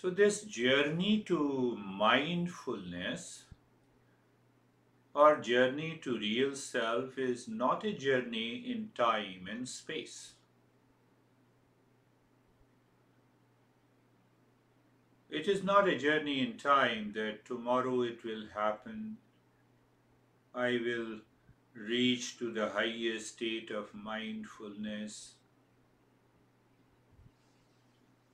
So this journey to mindfulness or journey to real self is not a journey in time and space. It is not a journey in time that tomorrow it will happen. I will reach to the highest state of mindfulness.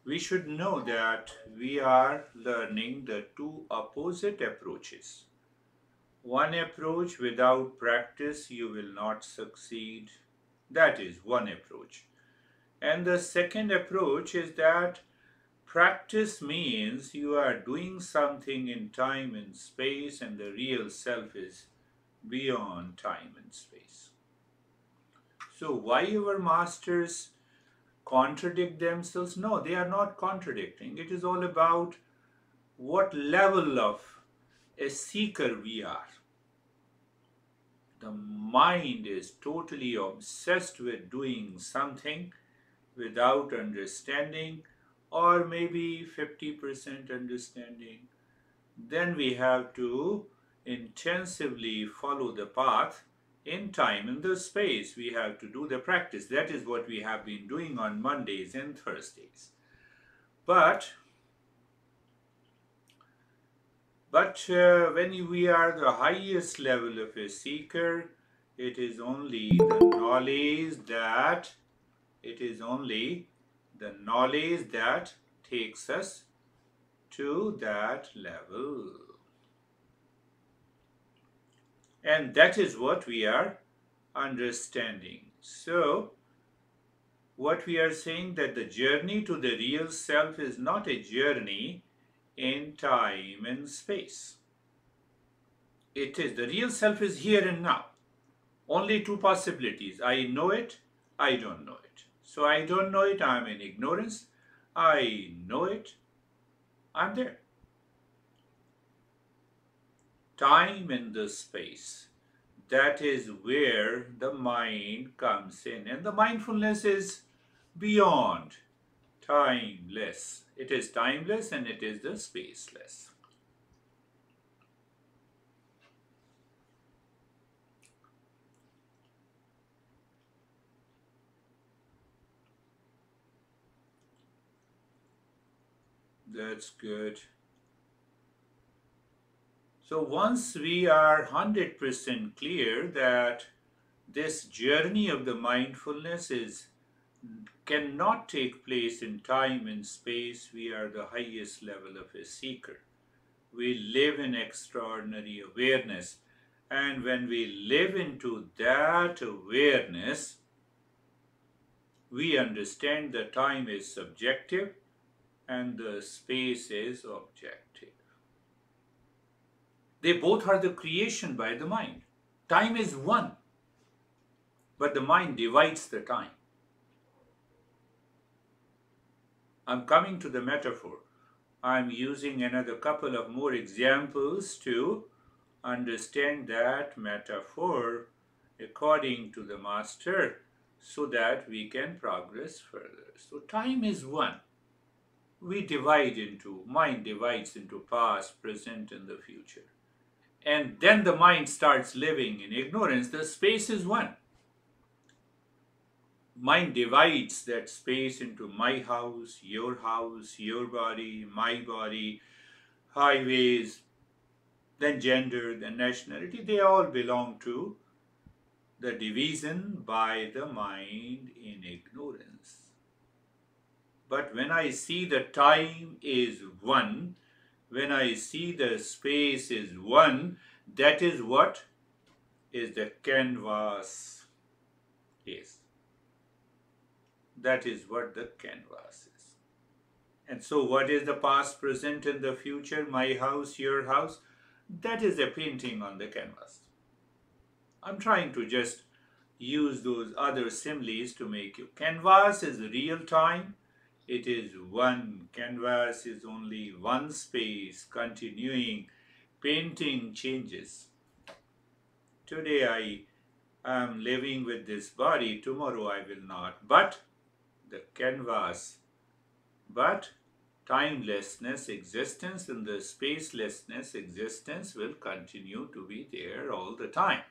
We should know that we are learning the two opposite approaches. One approach, without practice, you will not succeed. That is one approach. And the second approach is that practice means you are doing something in time and space, and the real self is beyond time and space. So, why our masters contradict themselves? No, they are not contradicting. It is all about what level of a seeker we are. The mind is totally obsessed with doing something without understanding, or maybe 50% understanding. Then we have to intensively follow the path in time and the space. We have to do the practice. That is what we have been doing on Mondays and Thursdays. But when we are the highest level of a seeker, it is only the knowledge that takes us to that level. And that is what we are understanding. So, what we are saying that the journey to the real self is not a journey in time and space. It is, the real self is here and now. Only two possibilities. I know it, I don't know it. So I don't know it, I'm in ignorance. I know it, I'm there. Time and the space, that is where the mind comes in. And the mindfulness is beyond timeless. It is timeless and it is the spaceless. That's good. So once we are 100% clear that this journey of the mindfulness cannot take place in time and space, we are the highest level of a seeker. We live in extraordinary awareness. And when we live into that awareness, we understand that time is subjective and the space is objective. They both are the creation by the mind. Time is one, but the mind divides the time. I'm coming to the metaphor. I'm using another couple of more examples to understand that metaphor according to the master so that we can progress further. So time is one. Mind divides into past, present, and the future. And then the mind starts living in ignorance. The space is one. Mind divides that space into my house, your body, my body, highways, then gender, then nationality. They all belong to the division by the mind in ignorance. But when I see the time is one, when I see the space is one, that is what is the canvas is. That is what the canvas is. And so what is the past, present, and the future? My house, your house. That is a painting on the canvas. I'm trying to just use those other similes to make you. Canvas is real time. It is one. Canvas is only one space continuing. Painting changes. Today I am living with this body. Tomorrow I will not. But the canvas, but timelessness existence and the spacelessness existence will continue to be there all the time.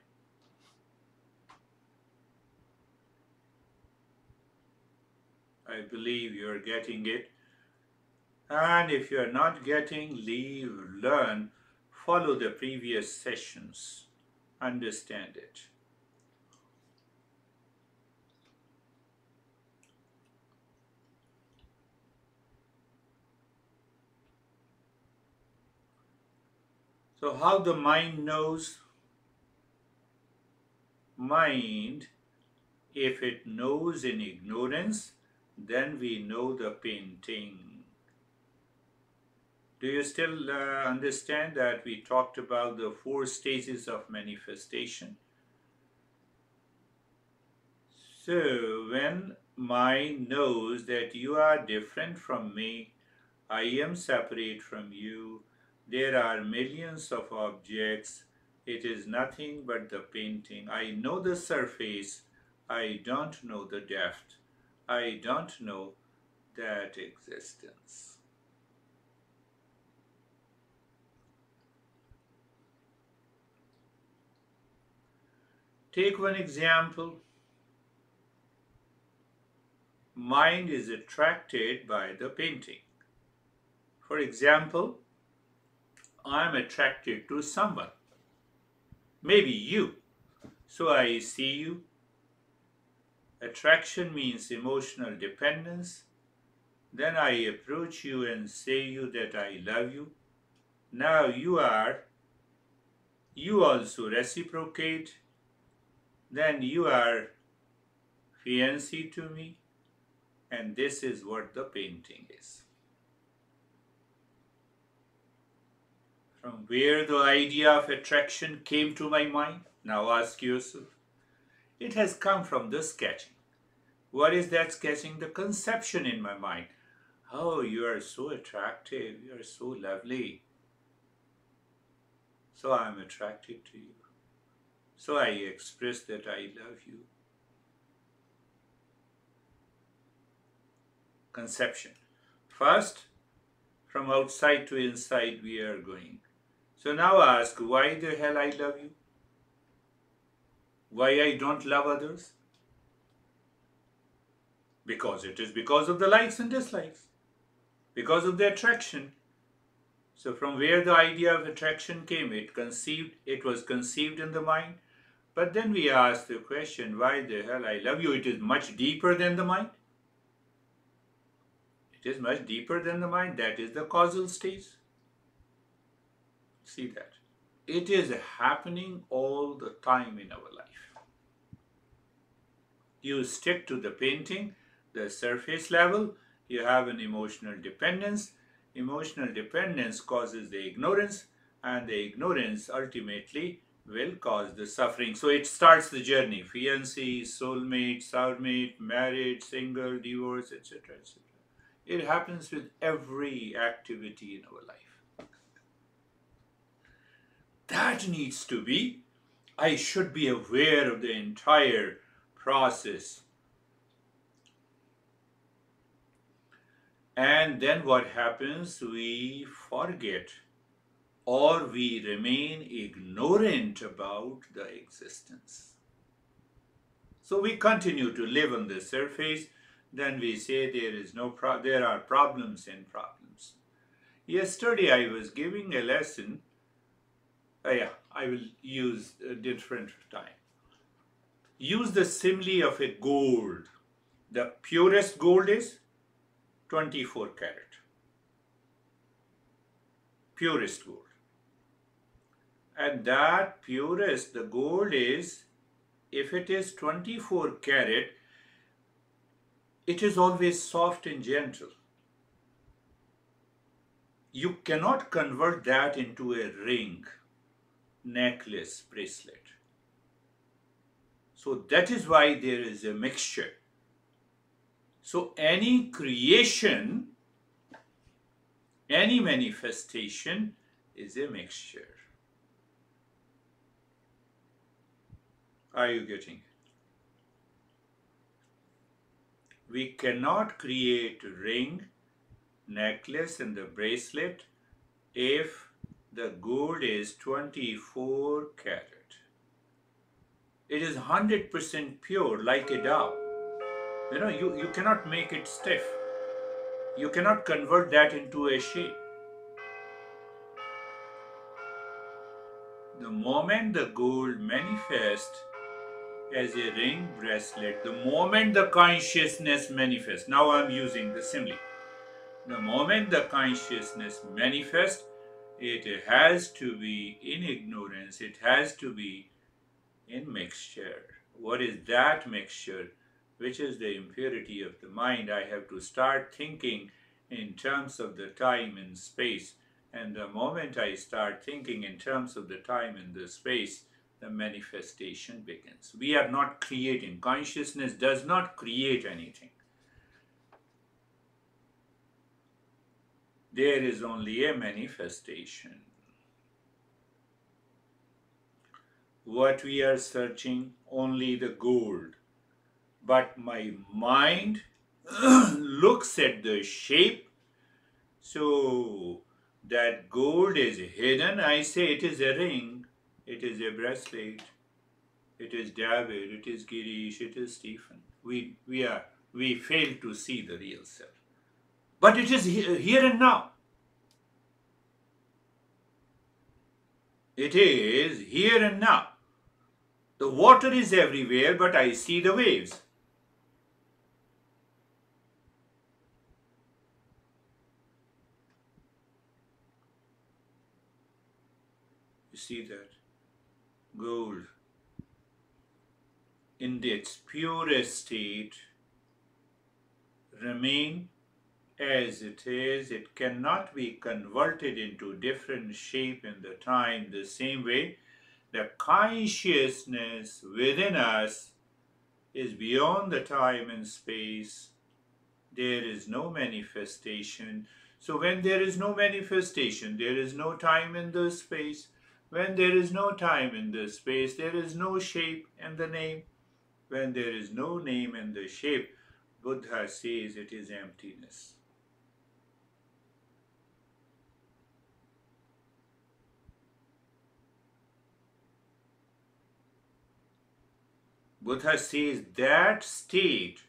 I believe you are getting it. And if you are not getting, leave, learn, follow the previous sessions, understand it. So how the mind knows? Mind, if it knows in ignorance, then we know the painting. Do you still understand that we talked about the 4 stages of manifestation? So when mind knows that you are different from me, I am separate from you, there are millions of objects, it is nothing but the painting. I know the surface, I don't know the depth, I don't know that existence. Take one example. Mind is attracted by the painting. For example, I am attracted to someone, maybe you. So I see you. Attraction means emotional dependence. Then I approach you and say you that I love you. Now you also reciprocate. Then you are fiancé to me. And this is what the painting is. From where the idea of attraction came to my mind? Now ask yourself. It has come from the sketching. What is that sketching? The conception in my mind. Oh, you are so attractive, you are so lovely. So I am attracted to you. So I express that I love you. Conception. First, from outside to inside we are going. So now ask, why the hell I love you? Why I don't love others? Because it is because of the likes and dislikes. Because of the attraction. So from where the idea of attraction came, it was conceived in the mind. But then we ask the question, why the hell I love you? It is much deeper than the mind. It is much deeper than the mind. That is the causal stage. See that. It is happening all the time in our life. You stick to the painting, the surface level, you have an emotional dependence. Emotional dependence causes the ignorance, and the ignorance ultimately will cause the suffering. So it starts the journey. Fiancé, soulmate, soulmate, marriage, single, divorce, etc., etc. It happens with every activity in our life. That needs to be, I should be aware of the entire process. And then what happens? We forget or we remain ignorant about the existence. So we continue to live on the surface. Then we say there are problems and problems. Yesterday I was giving a lesson. I will use a different time. Use the simile of a gold. The purest gold is 24 karat. Purest gold. And that purest, the gold is, if it is 24 karat, it is always soft and gentle. You cannot convert that into a ring, necklace, bracelet. So that is why there is a mixture. So any creation, any manifestation is a mixture. Are you getting it? We cannot create a ring necklace and the bracelet if the gold is 24 carat. It is 100% pure like a dove. You cannot make it stiff. You cannot convert that into a shape. The moment the gold manifests as a ring bracelet, the moment the consciousness manifests, now I'm using the simile. The moment the consciousness manifests, it has to be in ignorance, it has to be in mixture. What is that mixture? Which is the impurity of the mind. I have to start thinking in terms of the time and space. And the moment I start thinking in terms of the time and the space, the manifestation begins. We are not creating. Consciousness does not create anything. There is only a manifestation. What we are searching, only the gold. But my mind looks at the shape, so that gold is hidden. I say it is a ring, it is a bracelet, it is David, it is Girish, it is Stephen. We fail to see the real self. But it is here and now. It is here and now. The water is everywhere, but I see the waves. You see that? Gold, in its purest state, remain as it is. It cannot be converted into different shape in the time. The same way, the consciousness within us is beyond the time and space. There is no manifestation. So when there is no manifestation, there is no time in the space. When there is no time in the space, there is no shape and the name. When there is no name and the shape, Buddha says it is emptiness. Buddha says that state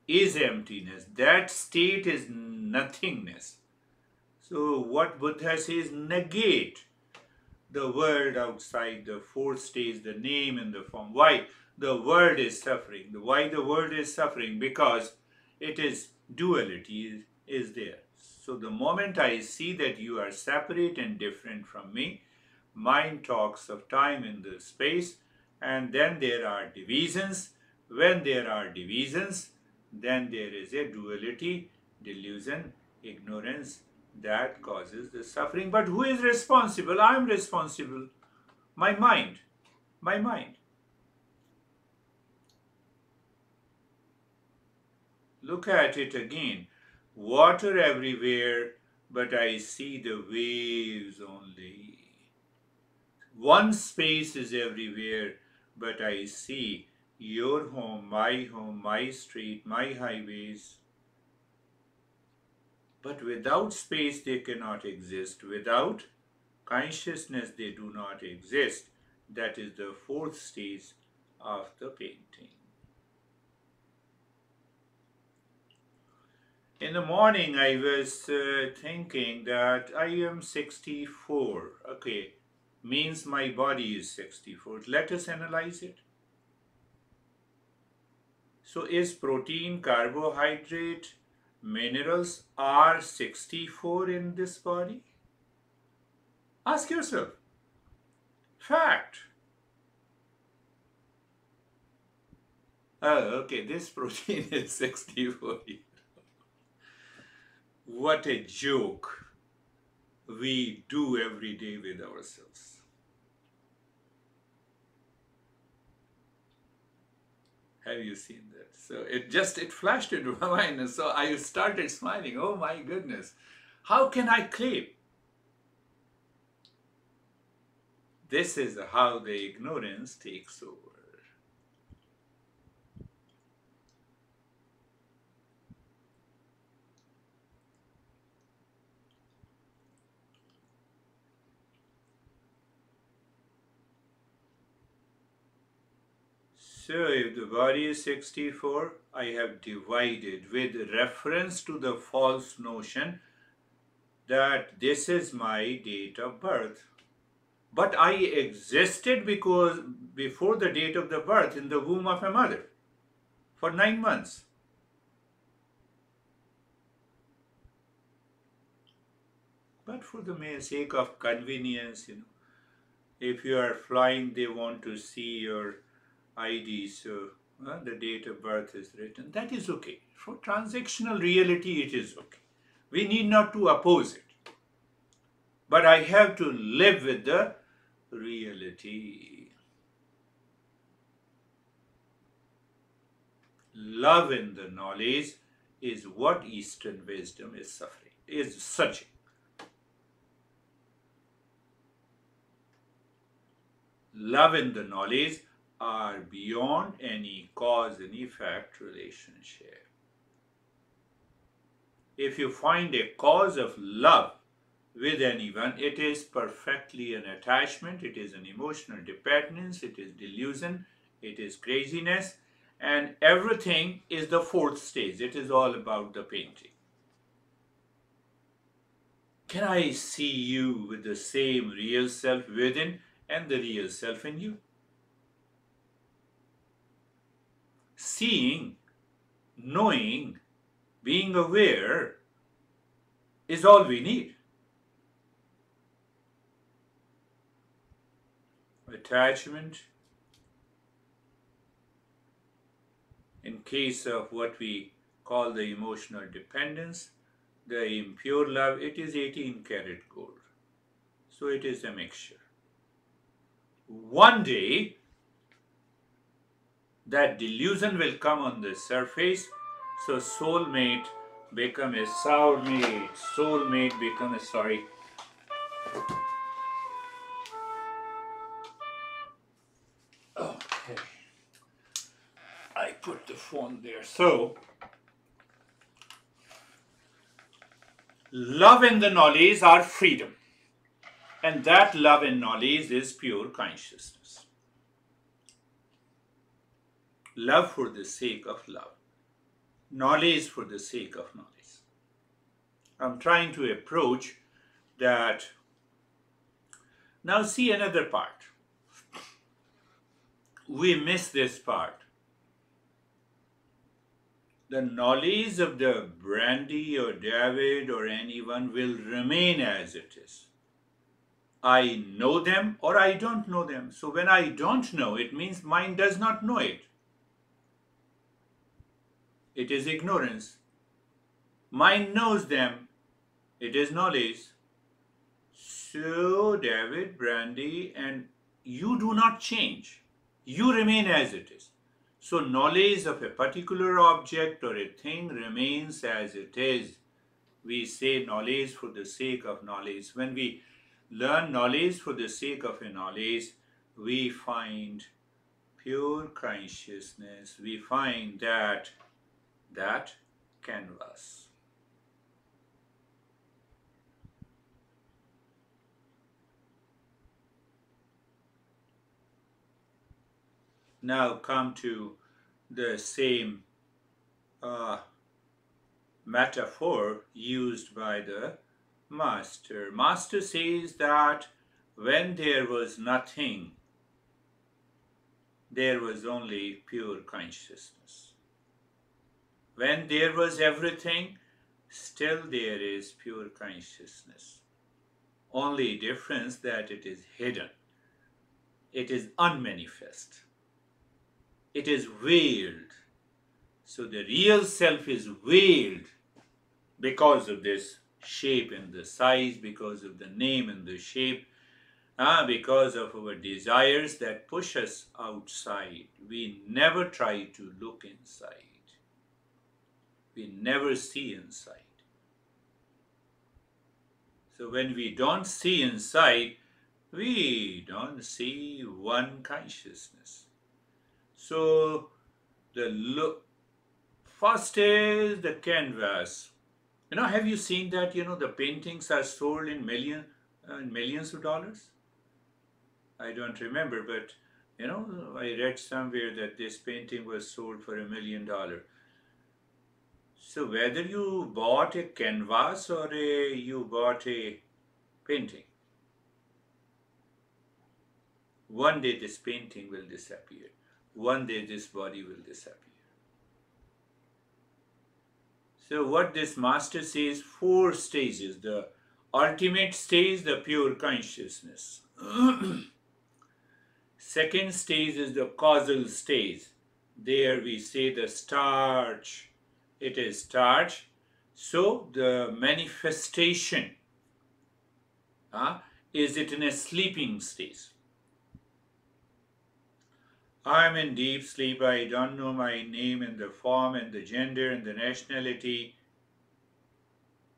is emptiness. That state is nothingness. So what Buddha says, negate the world outside the four stages, the name and the form. Why? The world is suffering. Why the world is suffering? Because it is duality is there. So the moment I see that you are separate and different from me, mind talks of time in the space, and then there are divisions. When there are divisions, then there is a duality, delusion, ignorance that causes the suffering. But who is responsible? I am responsible. My mind. My mind. Look at it again. Water everywhere, but I see the waves only. One space is everywhere, but I see your home, my street, my highways. But without space, they cannot exist. Without consciousness, they do not exist. That is the fourth stage of the painting. In the morning, I was thinking that I am 64. Okay, means my body is 64. Let us analyze it. So is protein, carbohydrate, minerals are 64 in this body? Ask yourself. Fact. Oh, okay, this protein is 64. What a joke we do every day with ourselves. Have you seen that? So it flashed into my mind, and so I started smiling. Oh my goodness, how can I claim? This is how the ignorance takes over. So if the body is 64, I have divided with reference to the false notion that this is my date of birth. But I existed because before the date of the birth in the womb of a mother for 9 months. But for the mere sake of convenience, if you are flying, they want to see your ID, so the date of birth is written. That is okay. For transactional reality, it is okay. We need not to oppose it. But I have to live with the reality. Love in the knowledge is what Eastern wisdom is suffering, is searching. Love and the knowledge are beyond any cause and effect relationship. If you find a cause of love with anyone, it is perfectly an attachment, it is an emotional dependence, it is delusion, it is craziness, and everything is the fourth stage. It is all about the painting. Can I see you with the same real self within and the real self in you? Seeing, knowing, being aware is all we need. Attachment, in case of what we call the emotional dependence, the impure love, it is 18 karat gold. So it is a mixture. One day, that delusion will come on the surface, so soulmate become a soulmate, soulmate become a, sorry. Okay. I put the phone there. So, love and the knowledge are freedom. And that love and knowledge is pure consciousness. Love for the sake of love. Knowledge for the sake of knowledge. I'm trying to approach that. Now see another part. We miss this part. The knowledge of the Brandy or David or anyone will remain as it is. I know them or I don't know them. So when I don't know, it means mind does not know it. It is ignorance. Mind knows them. It is knowledge. So David, Brandy, and you do not change. You remain as it is. So knowledge of a particular object or a thing remains as it is. We say knowledge for the sake of knowledge. When we learn knowledge for the sake of a knowledge, we find pure consciousness. We find that canvas. Now come to the same metaphor used by the master. Master says that when there was nothing, there was only pure consciousness. When there was everything, still there is pure consciousness. Only difference that it is hidden. It is unmanifest. It is veiled. So the real self is veiled because of this shape and the size, because of the name and the shape, because of our desires that push us outside. We never try to look inside. We never see inside. So when we don't see inside, we don't see one consciousness. So the first is the canvas. Have you seen that, the paintings are sold in millions of dollars? I don't remember, but You know, I read somewhere that this painting was sold for $1 million. So whether you bought a canvas or you bought a painting, one day this painting will disappear. One day this body will disappear. So what this master says, four stages. The ultimate stage, the pure consciousness. Second stage is the causal stage. There we say the starch. It is starch. So the manifestation, is it in a sleeping stage? I'm in deep sleep. I don't know my name and the form and the gender and the nationality,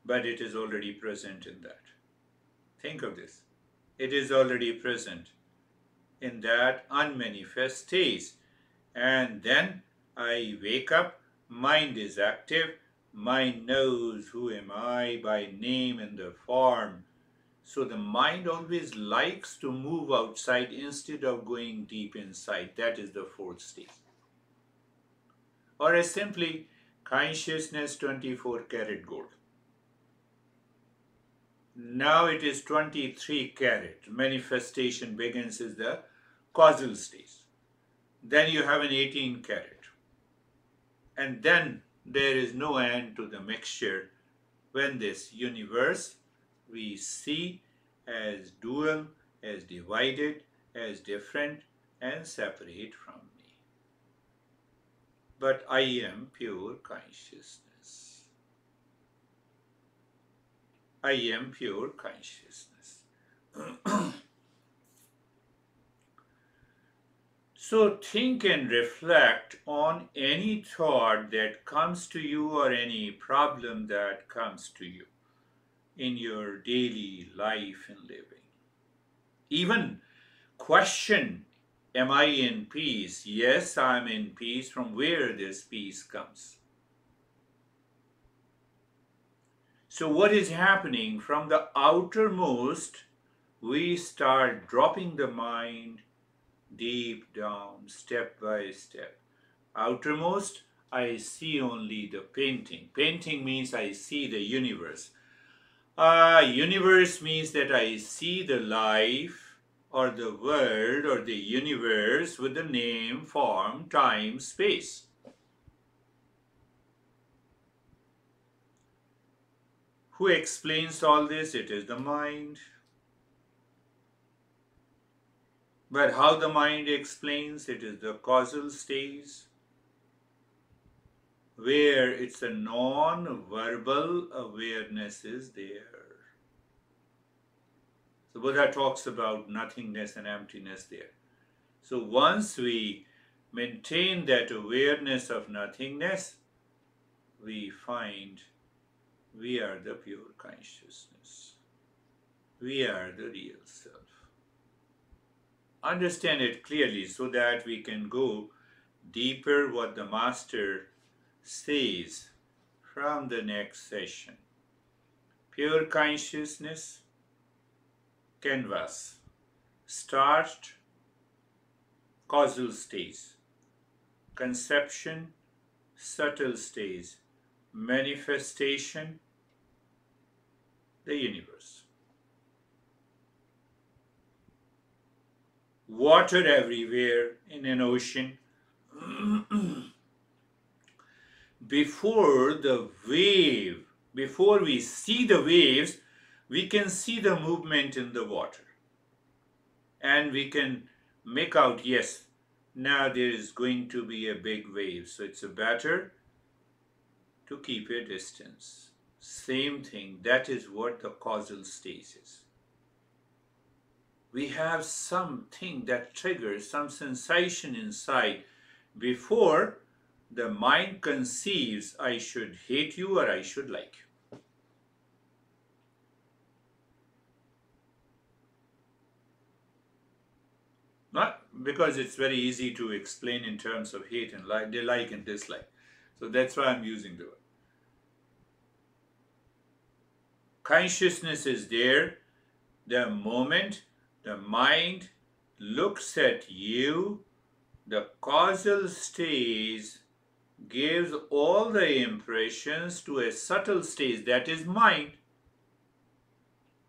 but it is already present in that. Think of this. It is already present in that unmanifest stage. And then I wake up, mind is active, mind knows who am I by name and the form. So the mind always likes to move outside instead of going deep inside. That is the fourth stage. Or as simply consciousness 24 karat gold. Now it is 23 karat. Manifestation begins is the causal stage. Then you have an 18 karat. And then there is no end to the mixture when this universe we see as dual, as divided, as different and separate from me. But I am pure consciousness. I am pure consciousness. So think and reflect on any thought that comes to you or any problem that comes to you in your daily life and living. Even question, am I in peace? Yes, I'm in peace. From where this peace comes? So what is happening from the outermost? We start dropping the mind deep down, step by step. Outermost, I see only the painting. Painting means I see the universe. Universe means that I see the life or the world or the universe with the name, form, time, space. Who explains all this? It is the mind. But how the mind explains, it is the causal stage, where it's a non-verbal awareness is there. So Buddha talks about nothingness and emptiness there. So once we maintain that awareness of nothingness, we find we are the pure consciousness. We are the real self. Understand it clearly so that we can go deeper what the master says from the next session. Pure consciousness, canvas, start, causal stage, conception, subtle stage, manifestation, the universe. Water everywhere in an ocean. Before the wave, before we see the waves, we can see the movement in the water. And we can make out, yes, now there is going to be a big wave. So it's better to keep a distance. Same thing, that is what the causal stage is. We have something that triggers some sensation inside before the mind conceives I should hate you or I should like you. Not because it's very easy to explain in terms of hate and like, they like and dislike. So that's why I'm using the word. Consciousness is there the moment the mind looks at you, the causal stage gives all the impressions to a subtle stage, that is mind.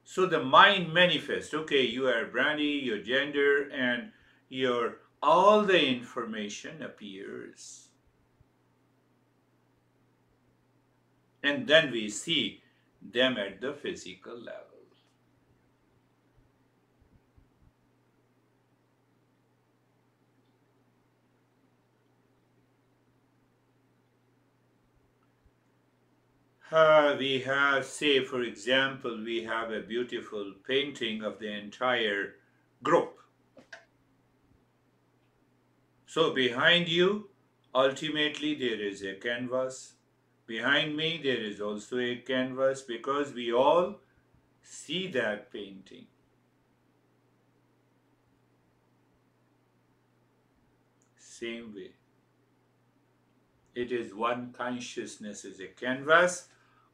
So the mind manifests, okay, you are Brandy, your gender, and your all the information appears. And then we see them at the physical level. We have, say, for example, we have a beautiful painting of the entire group. So behind you, ultimately, there is a canvas. Behind me, there is also a canvas because we all see that painting. Same way. It is one consciousness is a canvas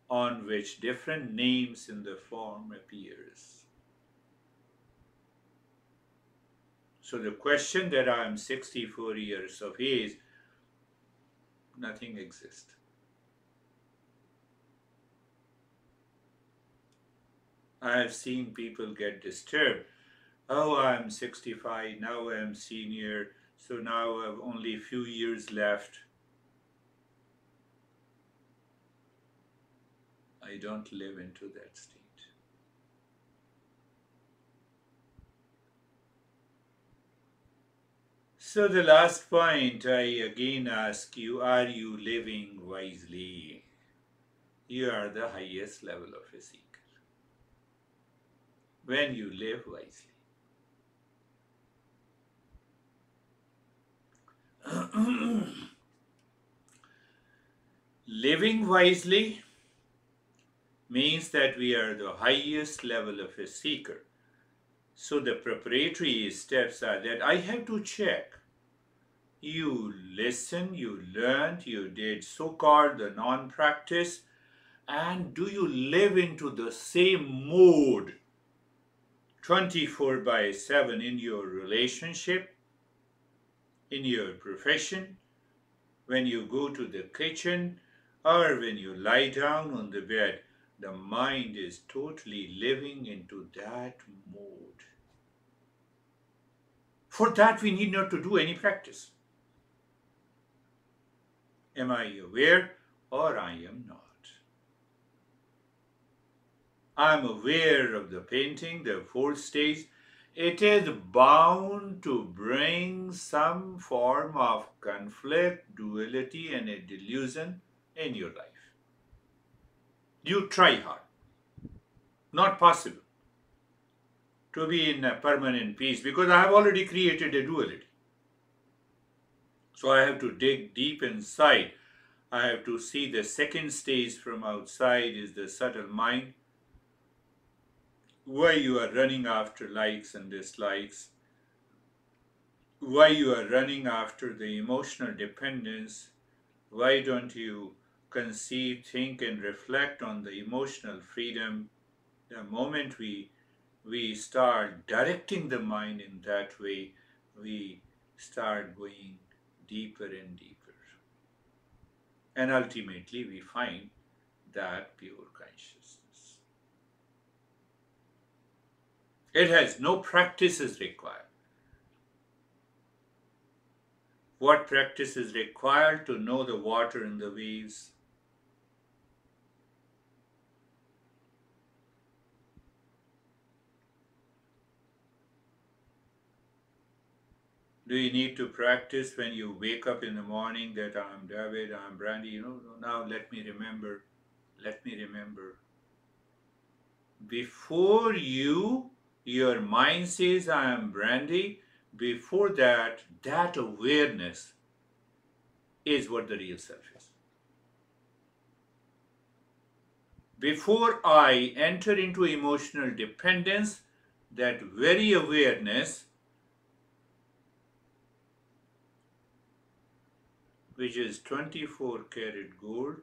on which different names in the form appears. So the question that I am 64 years of age, nothing exists. I have seen people get disturbed. Oh, I'm 65, now I'm senior, so now I have only a few years left. I don't live into that state. So the last point, I again ask you, are you living wisely? You are the highest level of a seeker. When you live wisely. Living wisely means that we are the highest level of a seeker. So the preparatory steps are that I have to check. You listen, you learned, you did so-called the non-practice, and do you live into the same mode 24/7 in your relationship, in your profession, when you go to the kitchen, or when you lie down on the bed? The mind is totally living into that mode. For that, we need not to do any practice. Am I aware or I am not? I am aware of the painting, the fourth stage. It is bound to bring some form of conflict, duality, and a delusion in your life. You try hard. Not possible to be in a permanent peace because I have already created a duality. So I have to dig deep inside. I have to see the second stage from outside is the subtle mind. Why you are running after likes and dislikes. Why you are running after the emotional dependence. Why don't you conceive, think, and reflect on the emotional freedom? The moment we start directing the mind in that way, we start going deeper and deeper. And ultimately, we find that pure consciousness. It has no practices required. What practice is required to know the water in the waves? Do you need to practice when you wake up in the morning that I'm David, I'm Brandy? Now let me remember. Let me remember. Before your mind says I am Brandy, before that, that awareness is what the real self is. Before I enter into emotional dependence, that very awareness, which is 24 karat gold,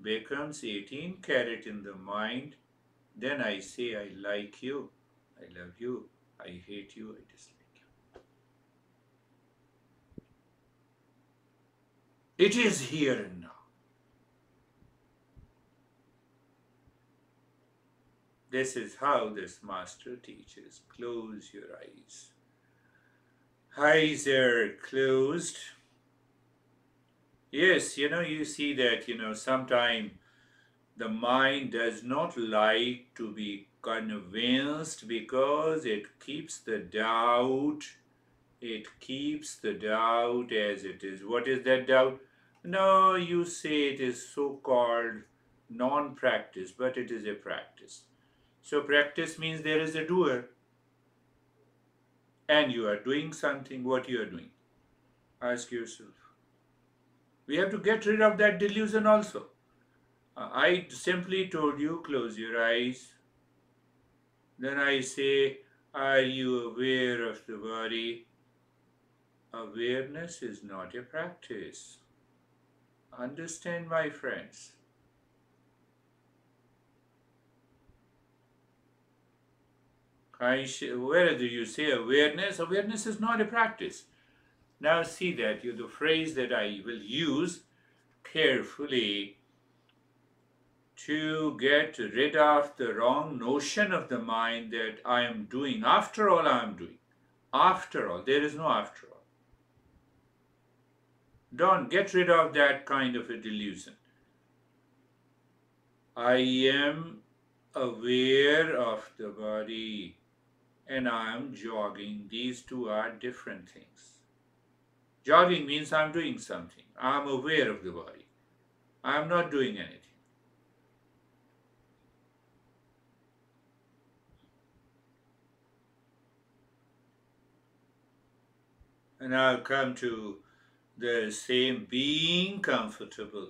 becomes 18 karat in the mind. Then I say, I like you, I love you, I hate you, I dislike you. It is here and now. This is how this master teaches. Close your eyes. Eyes are closed. Yes, you see that, sometimes the mind does not like to be convinced because it keeps the doubt. It keeps the doubt as it is. What is that doubt? No, you say it is so-called non-practice, but it is a practice. So practice means there is a doer and you are doing something. What you are doing? Ask yourself. We have to get rid of that delusion also. I simply told you close your eyes. Then I say, are you aware of the body? Awareness is not a practice. Understand, my friends. Wherever you say awareness, awareness is not a practice. Now see that the phrase that I will use carefully to get rid of the wrong notion of the mind that I am doing. After all, I am doing. After all, there is no after all. Don't get rid of that kind of a delusion. I am aware of the body and I am jogging. These two are different things. Jogging means I'm doing something. I'm aware of the body. I'm not doing anything. And I'll come to the same being comfortable.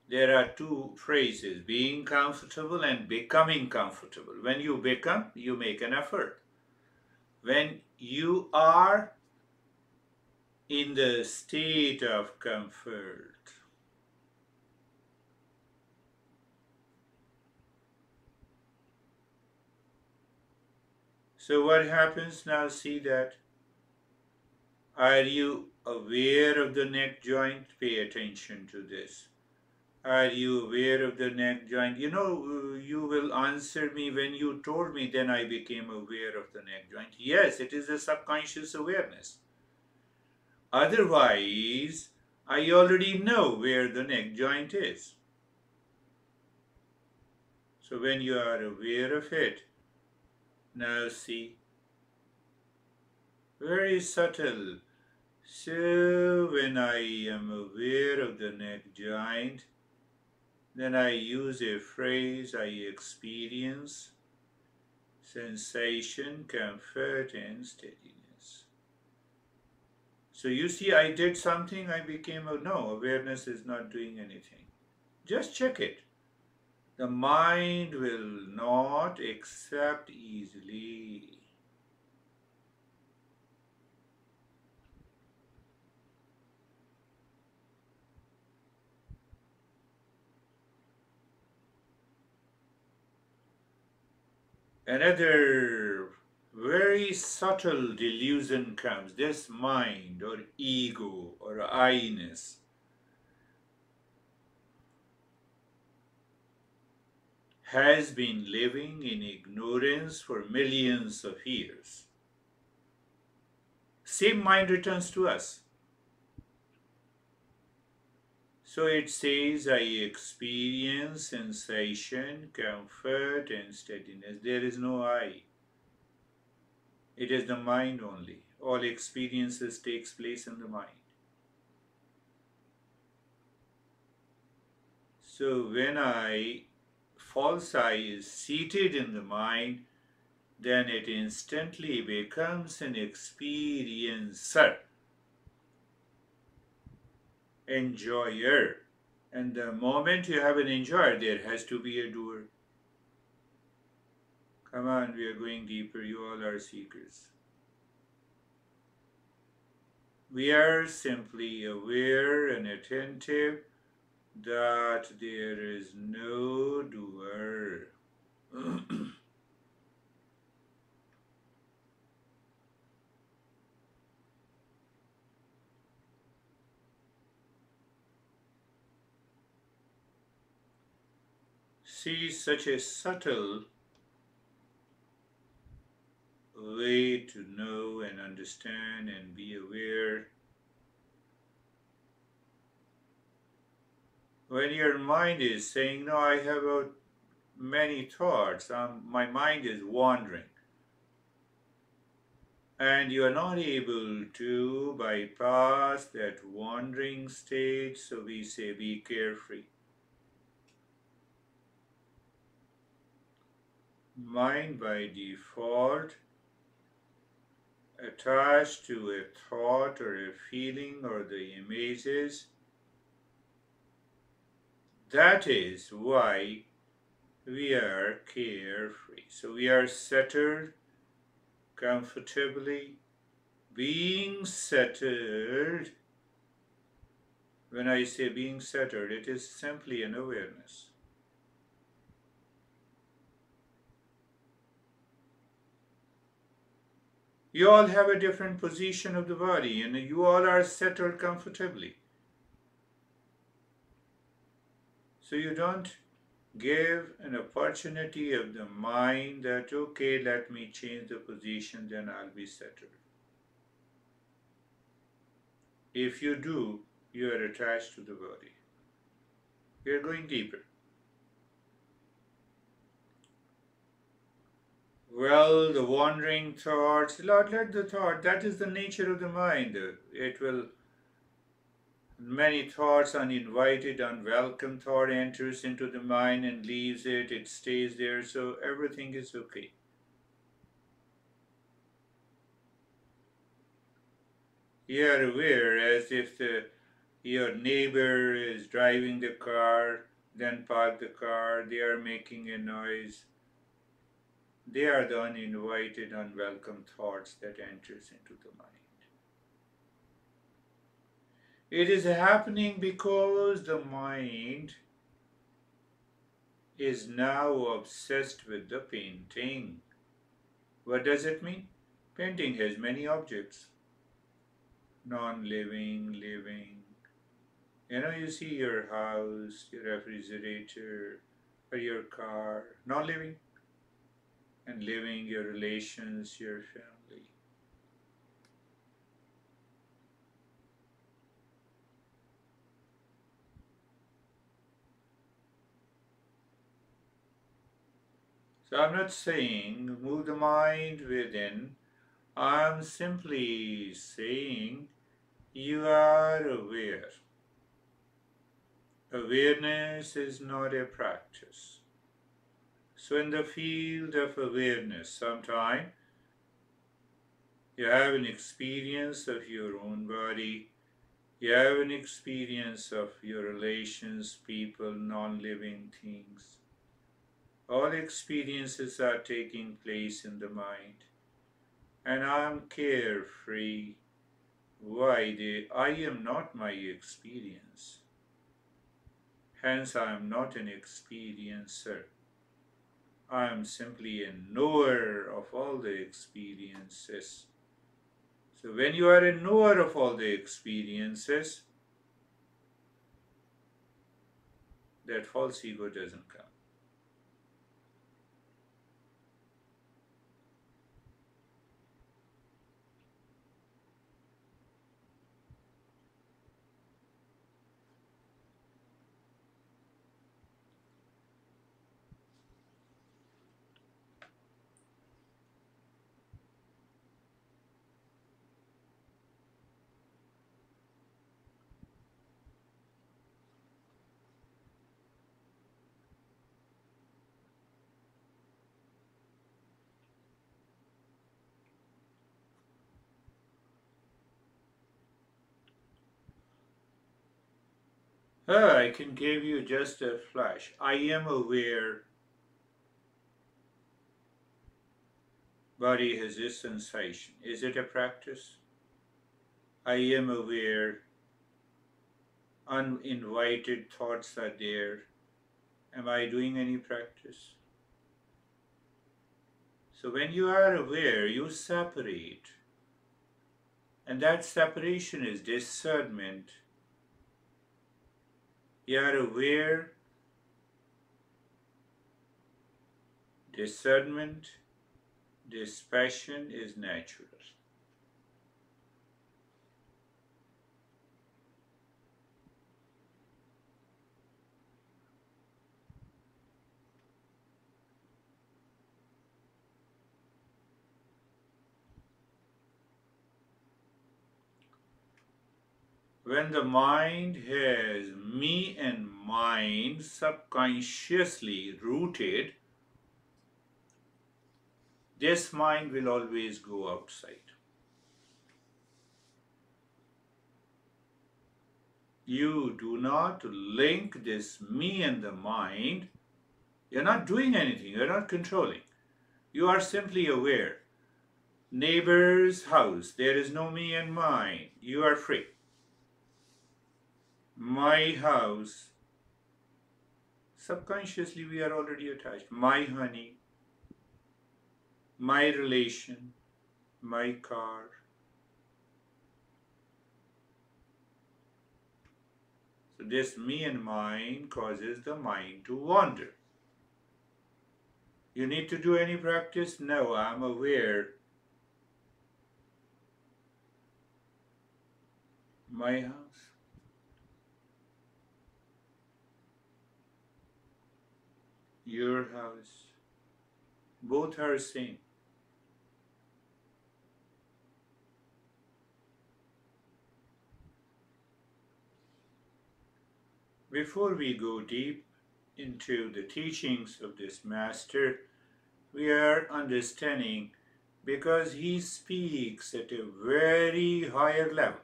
There are two phrases, being comfortable and becoming comfortable. When you become, you make an effort. When you are in the state of comfort, so what happens now? See that. Are you aware of the neck joint? Pay attention to this. Are you aware of the neck joint? You will answer me when you told me, then I became aware of the neck joint. Yes, it is a subconscious awareness. Otherwise, I already know where the neck joint is. So when you are aware of it, now see, very subtle. So when I am aware of the neck joint, then I use a phrase, I experience sensation, comfort, and steadiness. So you see, I did something, I became no, awareness is not doing anything. Just check it. The mind will not accept easily. Another very subtle delusion comes. This mind or ego or I-ness has been living in ignorance for millions of years. Same mind returns to us. So it says, I experience sensation, comfort, and steadiness. There is no I. It is the mind only. All experiences takes place in the mind. So when false I is seated in the mind, then it instantly becomes an experiencer, enjoyer. And the moment you have an enjoyer, there has to be a doer. Come on, we are going deeper. You all are seekers. We are simply aware and attentive that there is no doer. See, such a subtle way to know and understand and be aware. When your mind is saying, no, I have many thoughts, my mind is wandering, and you are not able to bypass that wandering state, so we say be carefree. Mind by default attached to a thought or a feeling or the images. That is why we are carefree. So we are settled comfortably. Being settled, when I say being settled, it is simply an awareness. You all have a different position of the body and you all are settled comfortably. So you don't give an opportunity of the mind that, okay, let me change the position, then I'll be settled. If you do, you are attached to the body. We are going deeper. Well, the wandering thoughts, Lord, let the thought, that is the nature of the mind. It will, many thoughts, uninvited, unwelcome thought enters into the mind and leaves it, it stays there, so everything is okay. You are aware as if your neighbor is driving the car, then park the car, they are making a noise. They are the uninvited, unwelcome thoughts that enters into the mind. It is happening because the mind is now obsessed with the painting. What does it mean? Painting has many objects. Non-living, living. You see your house, your refrigerator, or your car, non-living. And living, your relations, your family. So I'm not saying move the mind within. I'm simply saying you are aware. Awareness is not a practice. So in the field of awareness, sometime you have an experience of your own body, you have an experience of your relations, people, non-living things. All experiences are taking place in the mind, and I am carefree. Why? I am not my experience. Hence, I am not an experiencer. I am simply a knower of all the experiences. So, when you are a knower of all the experiences, that false ego doesn't come. I can give you just a flash. I am aware body has this sensation. Is it a practice? I am aware uninvited thoughts are there. Am I doing any practice? So when you are aware, you separate. And that separation is discernment. You are aware Discernment, dispassion is natural. When the mind has me and mine subconsciously rooted, this mind will always go outside. You do not link this me and the mind. You're not doing anything, you're not controlling. You are simply aware. Neighbor's house, there is no me and mine. You are free. My house, subconsciously we are already attached. My honey, my relation, my car. So this me and mine causes the mind to wander. You need to do any practice? No, I'm aware. My house, your house, both are same. Before we go deep into the teachings of this master, we are understanding because he speaks at a very higher level.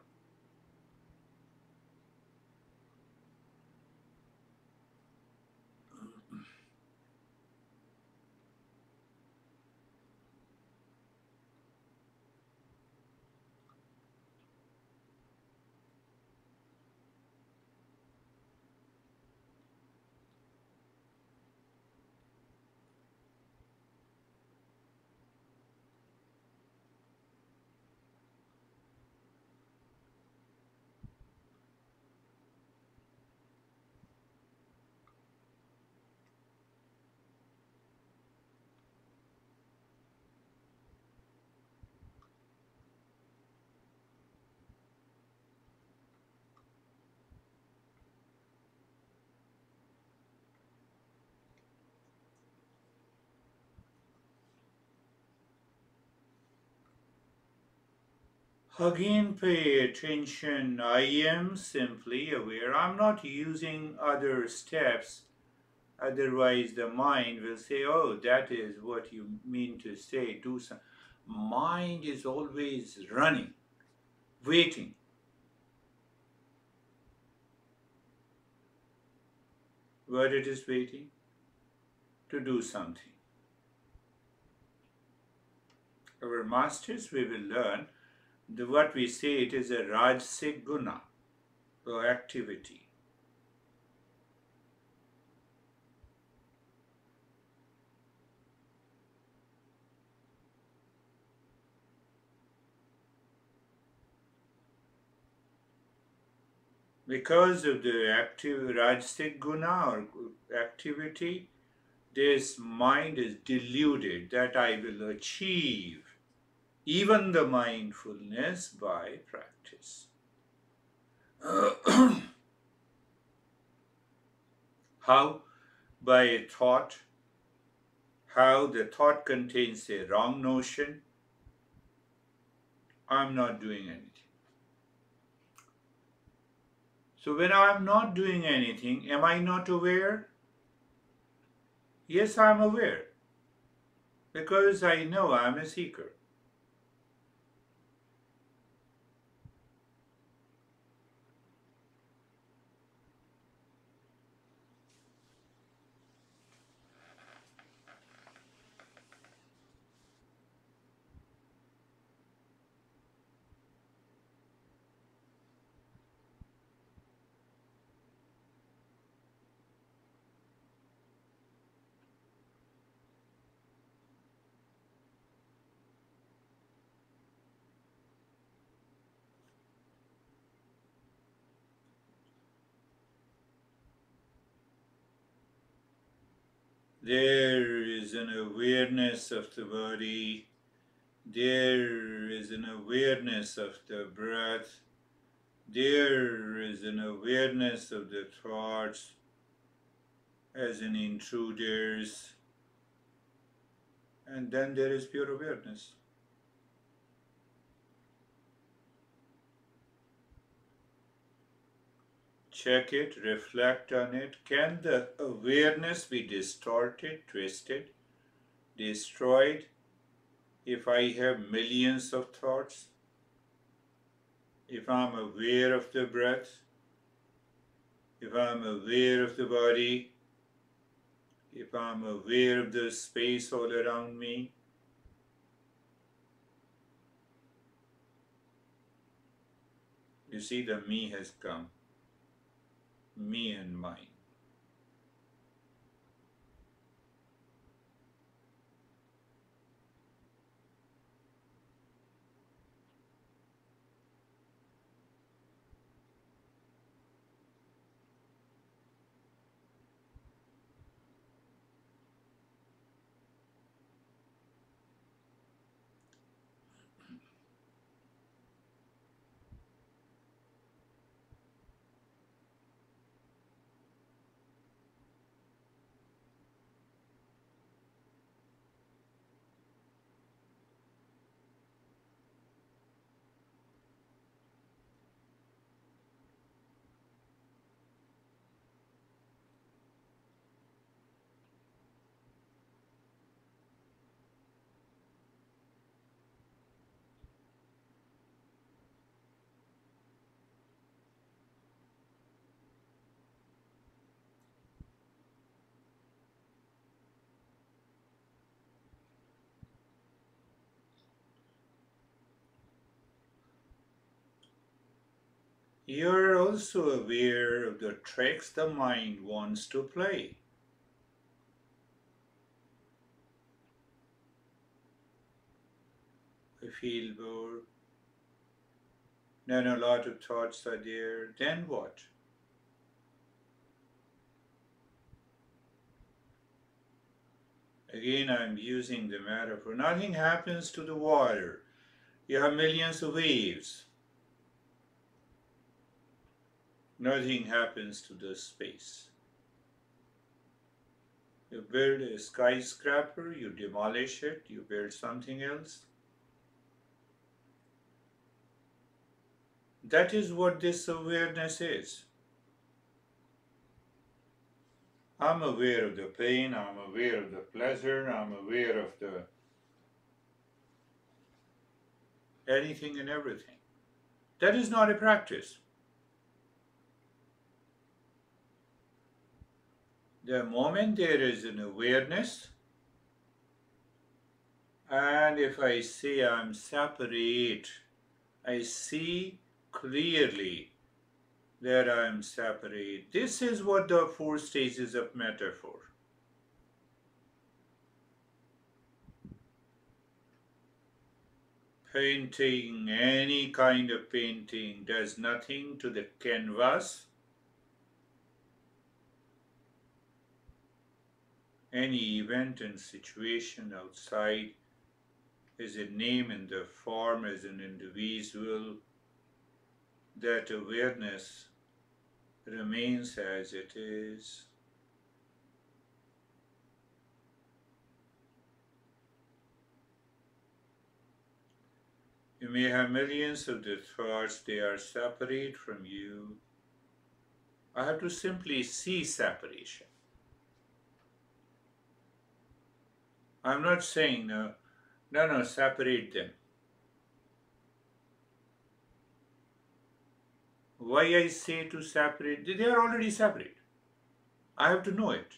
Again, pay attention. I am simply aware. I'm not using other steps. Otherwise, the mind will say, oh, that is what you mean to say. Do some. Mind is always running, waiting. What it is waiting? To do something. Our masters, we will learn what we say it is a rajasic guna, or activity. Because of the active rajasic guna or activity, this mind is deluded that I will achieve even the mindfulness by practice. How? By a thought. How the thought contains a wrong notion. I'm not doing anything. So when I'm not doing anything, am I not aware? Yes, I'm aware. Because I know I'm a seeker. There is an awareness of the body. There is an awareness of the breath. There is an awareness of the thoughts as in intruders. And then there is pure awareness. Check it, reflect on it. Can the awareness be distorted, twisted, destroyed if I have millions of thoughts? If I'm aware of the breath, if I'm aware of the body, if I'm aware of the space all around me, you see the me has come, me and mine. You're also aware of the tricks the mind wants to play. I feel bored. Then a lot of thoughts are there. Then what? Again, I'm using the metaphor. Nothing happens to the water. You have millions of waves. Nothing happens to the space. You build a skyscraper, you demolish it, you build something else. That is what this awareness is. I'm aware of the pain, I'm aware of the pleasure, I'm aware of the anything and everything. That is not a practice. The moment there is an awareness, and if I say I'm separate, I see clearly that I'm separate. This is what the four stages of metaphor. Painting, any kind of painting, does nothing to the canvas. Any event and situation outside is a name in the form as an individual. That awareness remains as it is. You may have millions of the thoughts, they are separate from you. I have to simply see separation. I'm not saying no, separate them. Why I say to separate? They are already separate. I have to know it.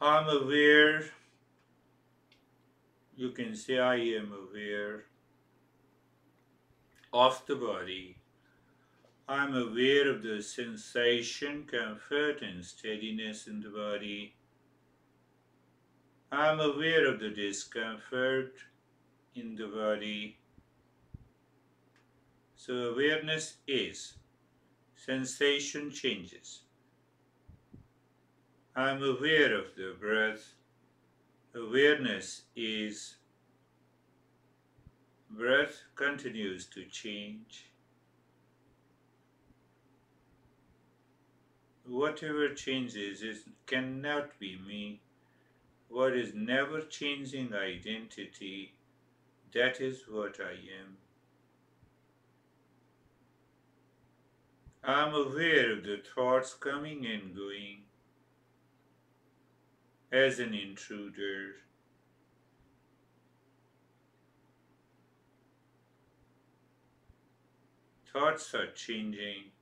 I'm aware, you can say I am aware of the body. I'm aware of the sensation, comfort, and steadiness in the body. I'm aware of the discomfort in the body. So, awareness is sensation changes. I'm aware of the breath. Awareness is breath continues to change. Whatever changes cannot be me. What is never changing identity, that is what I am. I'm aware of the thoughts coming and going as an intruder. Thoughts are changing.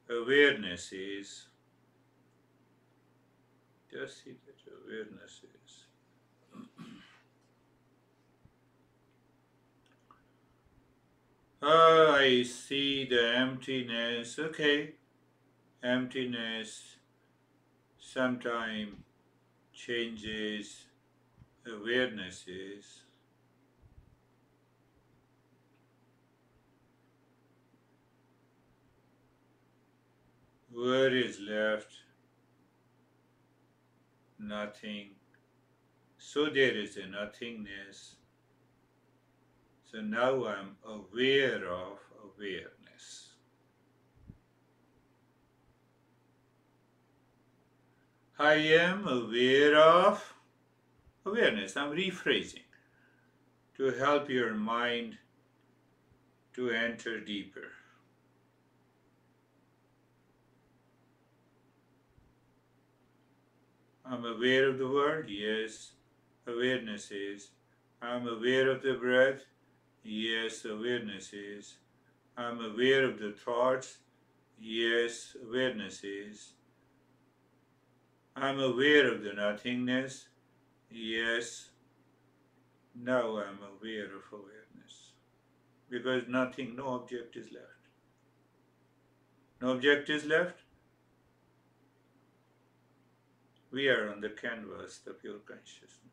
Awareness is. Just see that awareness is. I see the emptiness. Okay, emptiness sometime changes. Awareness is. Word is left. Nothing. So there is a nothingness. So now I'm aware of awareness. I am aware of awareness. I'm rephrasing to help your mind to enter deeper. I'm aware of the world, yes, awareness is. I'm aware of the breath, yes, awareness is. I'm aware of the thoughts, yes, awareness is. I'm aware of the nothingness, yes, now I'm aware of awareness. Because nothing, no object is left. No object is left. We are on the canvas, the pure consciousness.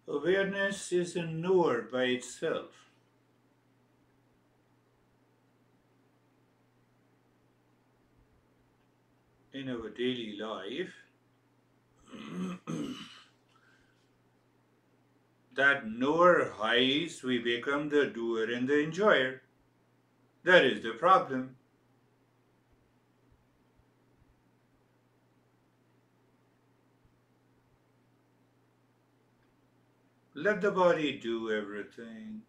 Awareness is a knower by itself. in our daily life that knower highs, we become the doer and the enjoyer. That is the problem. Let the body do everything.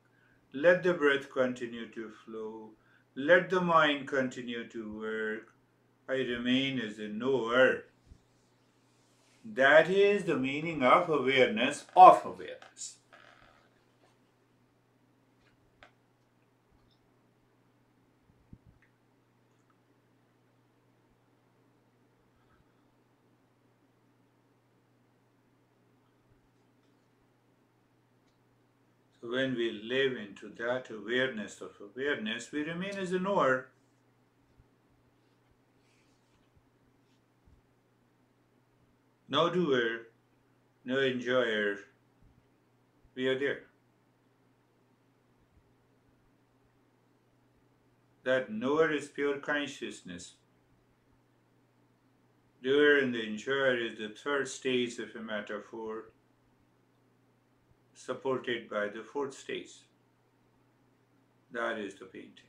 Let the breath continue to flow. Let the mind continue to work. I remain as a knower. That is the meaning of awareness of awareness. So when we live into that awareness of awareness, we remain as a knower. No doer, no enjoyer. We are there. That knower is pure consciousness. Doer and the enjoyer is the third stage of a metaphor, supported by the fourth stage. That is the painting.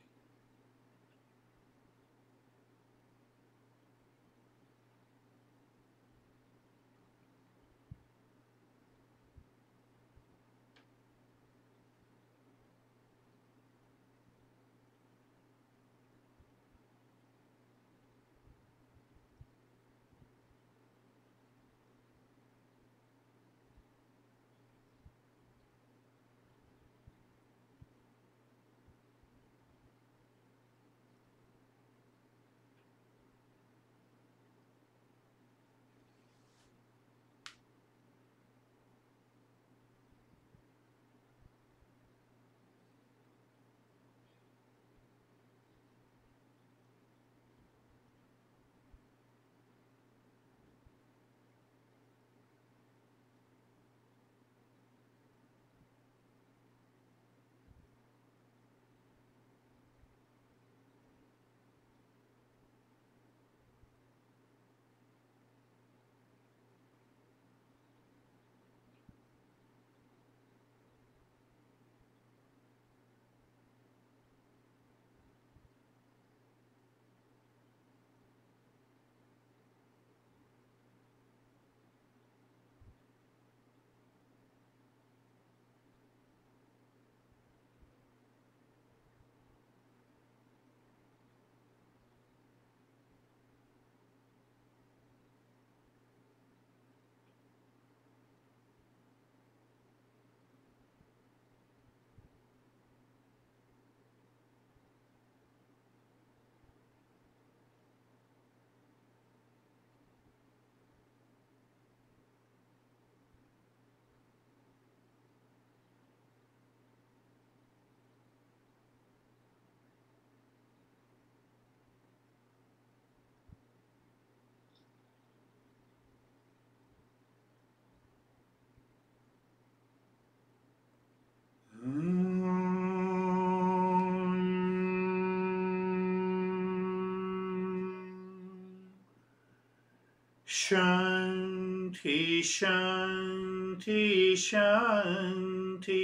Shanti, Shanti, Shanti.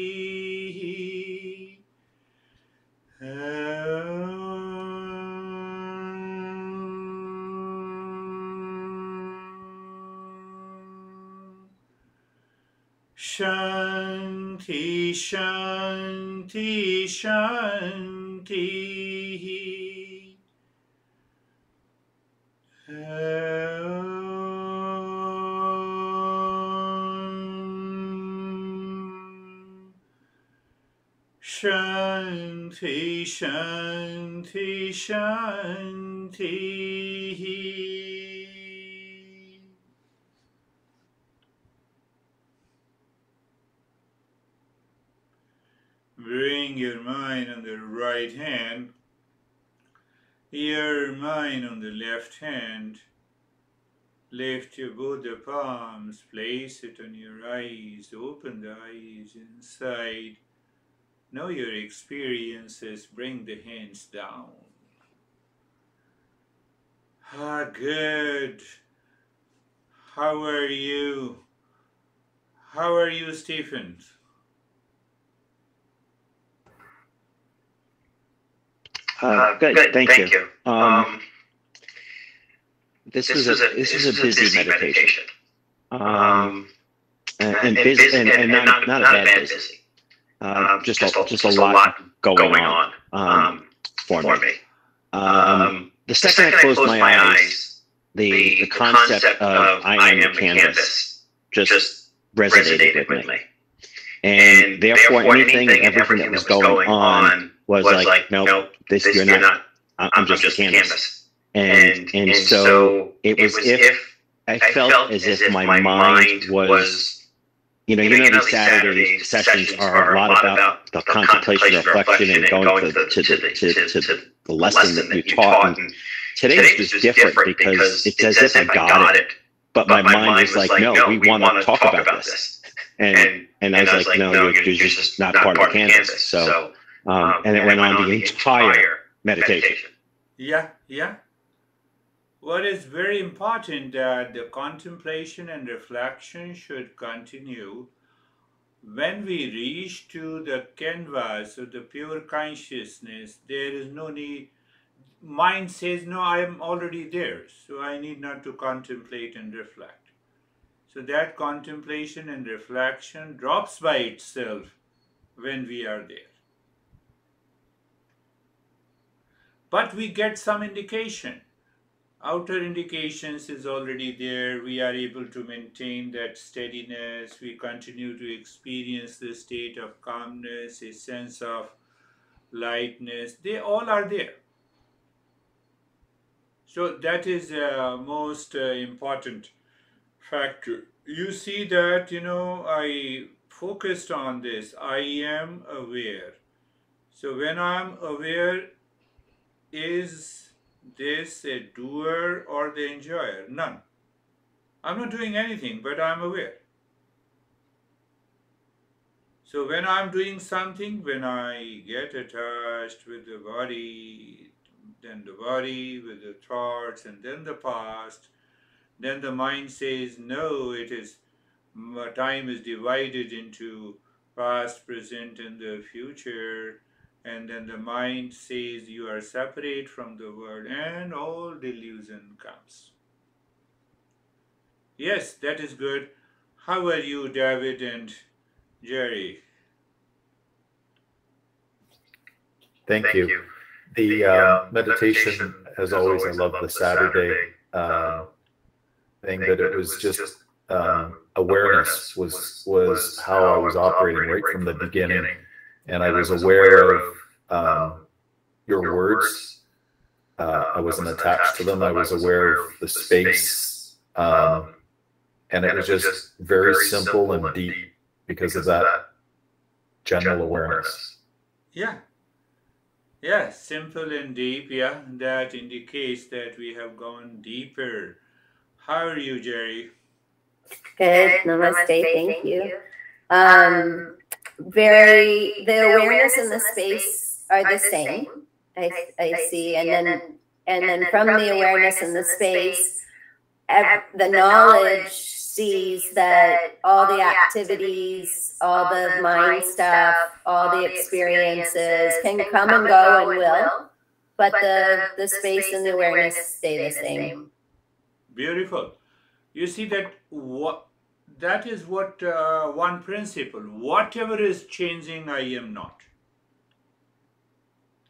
Shanti, Shanti, Shanti. Shanti, Shanti, Shanti. Bring your mind on the right hand, your mind on the left hand. Lift your both the palms, place it on your eyes, open the eyes inside. Know your experiences, bring the hands down. Good. How are you? How are you, Stephen? Good, Good, thank thank you. you. This This was was a a busy busy meditation, meditation, um, and and busy, busy, and and not a not a bad bad busy. busy. Just a Just a lot lot going going on on for for me. me. The The second I second I closed closed my my eyes, eyes, the the concept concept of of I I am the am the canvas canvas just just resonated with resonated me, with me, and and therefore therefore anything and anything and everything that everything was that was going going on on was was like, like, nope, nope, this you're this you're not. not. I'm I'm just the just the canvas, canvas, and and so so it it was was if if I I felt felt as as if if my my mind mind was, was, these these Saturday Saturday sessions sessions are a are a lot lot about about the the contemplation, contemplation, reflection, reflection, and and going going to to the the lesson that lesson you that you taught. And taught. And today's today's was was different different because because it's it's as if as I if I got got it, it, but my but my mind mind was was like, like, no, we no, we want to want to talk talk about about this. this. And I was I like, was like, no, no, you're you're just just not not part of the part of the canvas. canvas. So, and it And it went went on on the the entire entire meditation. meditation. Yeah, yeah. What is very important that the contemplation and reflection should continue when we reach to the canvas of the pure consciousness. There is no need. Mind says, no, I am already there, so I need not to contemplate and reflect. So that contemplation and reflection drops by itself when we are there. But we get some indication. Outer indications is already there. We are able to maintain that steadiness. We continue to experience the state of calmness, a sense of lightness. They all are there. So that is most important factor. You see that, I focused on this. I am aware. So when I'm aware, is this a doer or the enjoyer? None. I'm not doing anything, but I'm aware. So when I'm doing something, when I get attached with the body, then the body with the thoughts, and then the past, then the mind says, no, it is time is divided into past, present, and the future. And then the mind says you are separate from the world, and all delusion comes. Yes, that is good. How are you, David and Jerry? Thank Thank you. you. The Meditation, meditation, as as always, I always, I love the love the Saturday Saturday thing, thing but it that it was was just just awareness awareness was how I how I was was operating operating right right from the from the beginning, beginning, and I and I was was aware aware of of your your words. words. I I wasn't wasn't attached to attached to them. I them. I was was aware of aware of the the space, space, and it and was it was just just very very simple simple and and deep deep because of because of that that general general awareness. awareness. Yeah, yeah, simple and deep. Yeah, that indicates that we have gone deeper. How are you, Jerry? Good. Good. Namaste. Namaste. Thank Thank you. you. The The awareness awareness and the and the space space are the are the same. same. I I see, see, and and then then from from the the awareness and awareness the and the space, space, the the knowledge knowledge sees sees that that all the all the activities, activities, all all the the mind mind stuff, stuff, all the all the experiences experiences can can come and come and go go and and will, will, but but the the space and space the and the awareness awareness stay the stay the same. same. Beautiful. You see that is what one principle. Whatever is changing, I am not.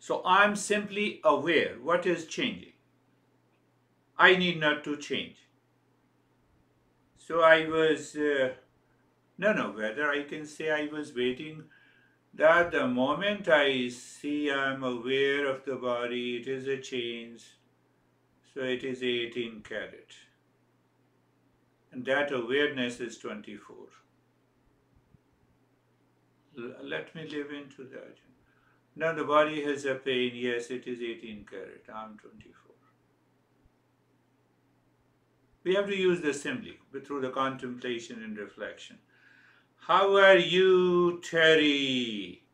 So I'm simply aware what is changing. I need not to change. So I was no, whether I can say I was waiting that the moment I see I'm aware of the body, it is a change. So it is 18 carat. And that awareness is 24. Let me live into that. Now the body has a pain, yes, it is 18 carat, I'm 24. We have to use this simply through the contemplation and reflection. How are you, Terry?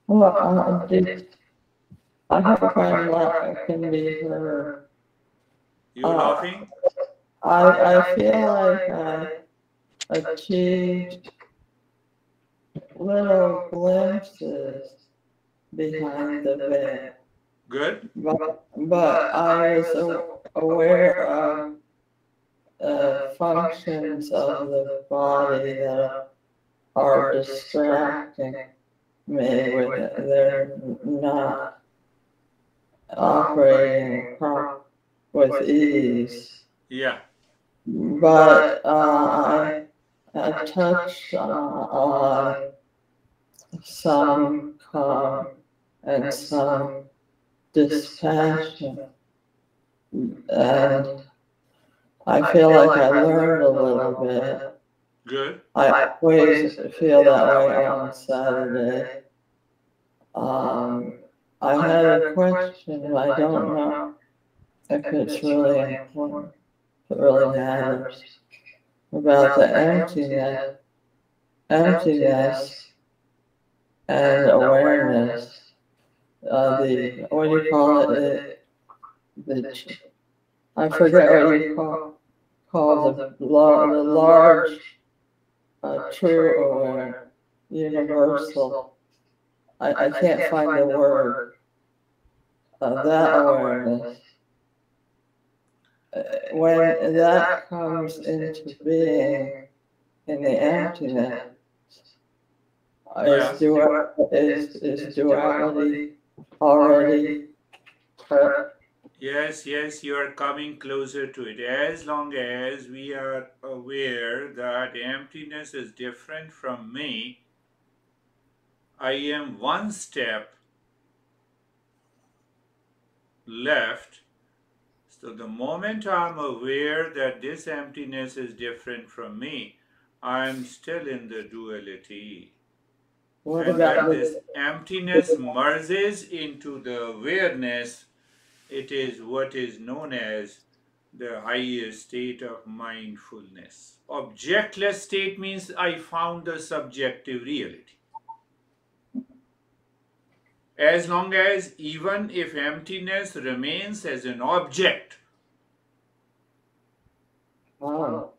Well, I hope I can be heard. You're laughing? I feel like I achieved little glimpses behind the veil. Good. But I was aware of functions of the body that are distracting me when they're not operating with ease. Yeah. But I touched on some calm and some dispassion, and I feel like I learned a little bit. Good. I always feel that way on Saturday. I had a question. I don't know if it's really important, if it really matters, about the emptiness and awareness. What do you call it? I forget what you call the large, true aware, universal. I can't find the word. That awareness. When that comes into being in the emptiness, is duality already? Yes, you are coming closer to it. As long as we are aware that emptiness is different from me, I am one step left. So the moment I'm aware that this emptiness is different from me, I'm still in the duality. And when this emptiness merges into the awareness, it is what is known as the highest state of mindfulness. Objectless state means I found the subjective reality. As long as even if emptiness remains as an object. Wow.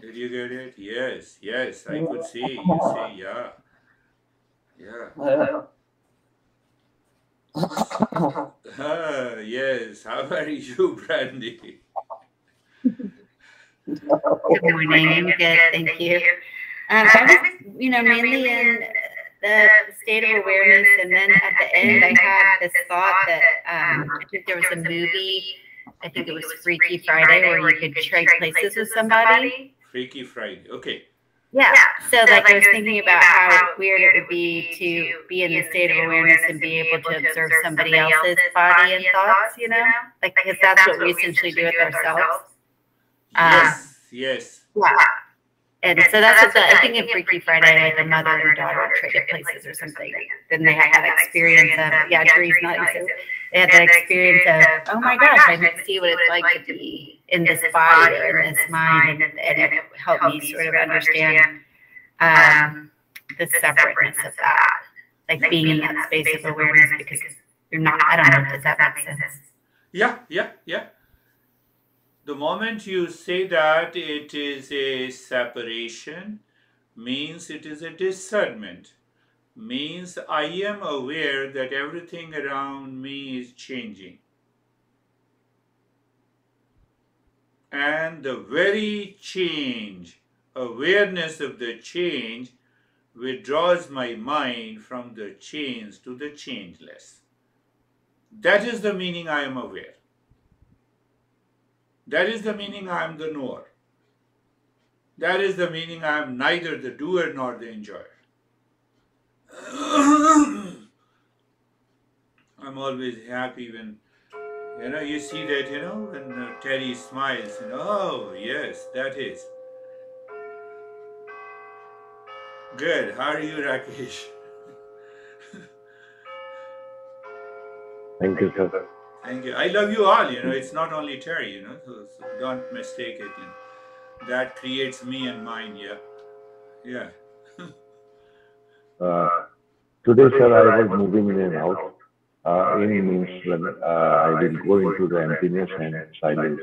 Did you get it? Yes, I could see. You say, yeah. Yes, how are you, Brandy? Good morning. I'm good, thank you. I was, mainly in the state of awareness, and then at the end, I had this thought that I think there was a movie. I think it was Freaky Friday, where you could trade places with somebody. Freaky Friday. Okay. Yeah. So, like, I was thinking about how weird it would be to be in the state of awareness and be able to observe somebody else's body and thoughts. Like, because that's what we essentially do with ourselves. Yes. Yeah. And so that's what I think in Freaky Friday, like a mother and daughter traded places or something. Then they had that experience of, Dree's not so they had that experience of, oh my gosh, I can see what it's like to be in this body or in this mind. And it helped me sort of understand the separateness of that, like being in that space of awareness, because you're not, I don't know, does that make sense? Yeah. The moment you say that it is a separation, means it is a discernment, means I am aware that everything around me is changing. And the very change, awareness of the change, withdraws my mind from the change to the changeless. That is the meaning I am aware. That is the meaning I am the knower. That is the meaning I am neither the doer nor the enjoyer. I'm always happy when, you see that, when Terry smiles, oh, yes, that is. Good. How are you, Rakesh? Thank you, sir. Thank you. I love you all, it's not only Terry, so don't mistake it. That creates me and mine, yeah. Today, sir, I was moving in and out. In means when I will go into the emptiness and silence,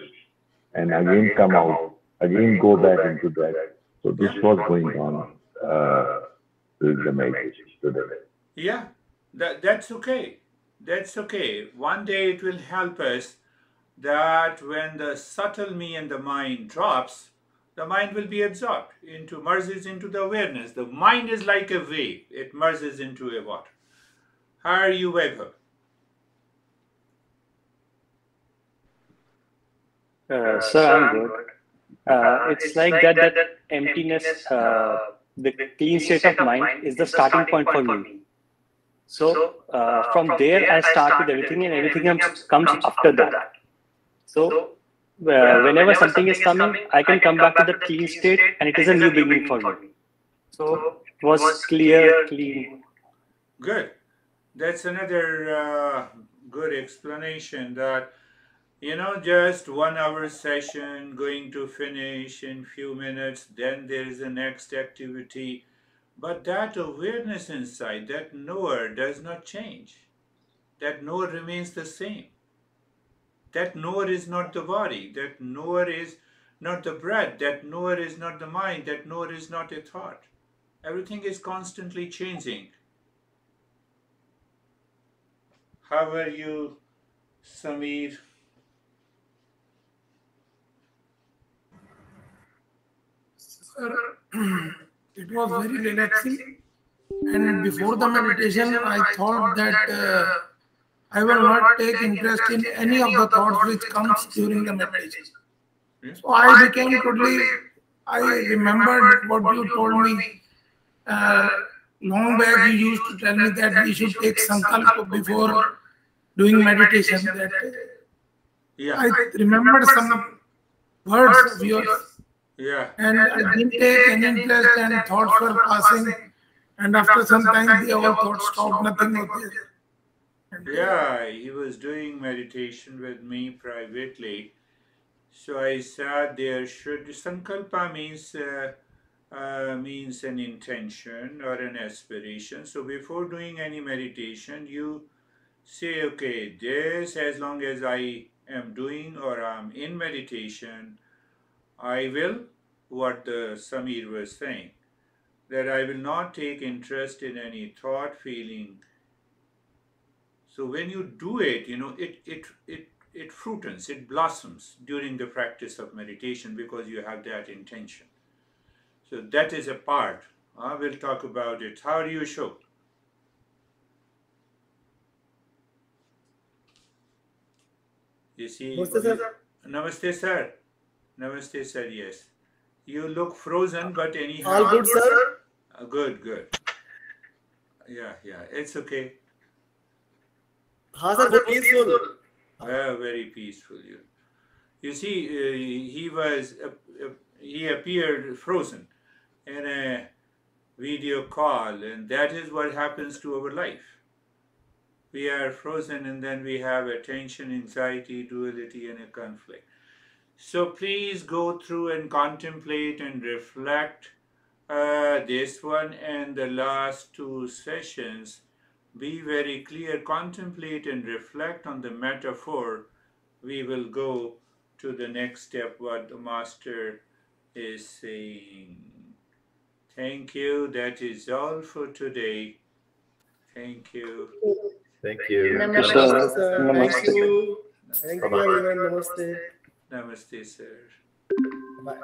and again come out, again go back into that. So this was going on during the meditation today. Yeah, that's okay. That's okay. One day it will help us that when the subtle me and the mind drops, the mind will be absorbed into, merges into the awareness. The mind is like a wave, it merges into a water. How are you, Vaibhav? Sir, I'm good. It's like that emptiness, the clean state of mind is the starting point for me. So from there, I start with everything, and everything comes after that. So whenever something is coming, I can come back to the clean state, and it is a new beginning for me. So it was clear, clean. Good. That's another good explanation that, just 1 hour session going to finish in few minutes, then there is the next activity. But that awareness inside, that knower does not change. That knower remains the same. That knower is not the body. That knower is not the breath. That knower is not the mind. That knower is not a thought. Everything is constantly changing. How are you, Samir? Sir, it was very relaxing, and before the meditation, I thought that I will not take interest in any of the thoughts which comes during the meditation. So I became totally. I remembered what you told me long back. You used to tell me that we should take sankalpa before doing meditation. That I remembered some words of yours. Yeah. And I didn't take any interest, and thoughts were passing. And after some time, the all thoughts stopped, nothing was there. Yeah, he was doing meditation with me privately. So I said there should, sankalpa means an intention or an aspiration. So before doing any meditation, you say, okay, this, as long as I am doing or I'm in meditation, I will, what the Samir was saying, that I will not take interest in any thought, feeling. So when you do it, it fruitens, it blossoms during the practice of meditation because you have that intention. So that is a part. We'll talk about it. How are you, Ashok? You see, Namaste, sir. Namaste, sir. Namaste, sir. Yes. You look frozen, but anyhow. All good, sir? Good. Yeah. It's okay. हाँ sir, very peaceful. Very peaceful. You see, he appeared frozen in a video call, and that is what happens to our life. We are frozen, and then we have attention, anxiety, duality, and a conflict. So please go through and contemplate and reflect this one and the last two sessions. Be very clear, contemplate and reflect on the metaphor. We will go to the next step, what the Master is saying. Thank you. That is all for today. Thank you. Thank you. Namaste, sir. Namaste. Thank you. Thank you, everyone. Namaste. Namaste, sir. Bye.